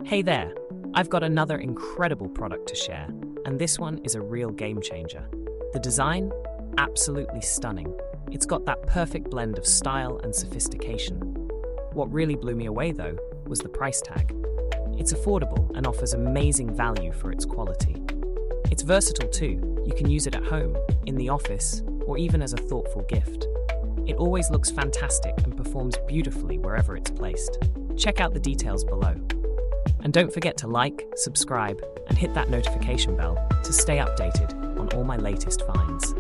Hey there, I've got another incredible product to share, and this one is a real game changer. The design? Absolutely stunning. It's got that perfect blend of style and sophistication. What really blew me away, though, was the price tag. It's affordable and offers amazing value for its quality. It's versatile too. You can use it at home, in the office, or even as a thoughtful gift. It always looks fantastic and performs beautifully wherever it's placed. Check out the details below. And don't forget to like, subscribe, and hit that notification bell to stay updated on all my latest finds.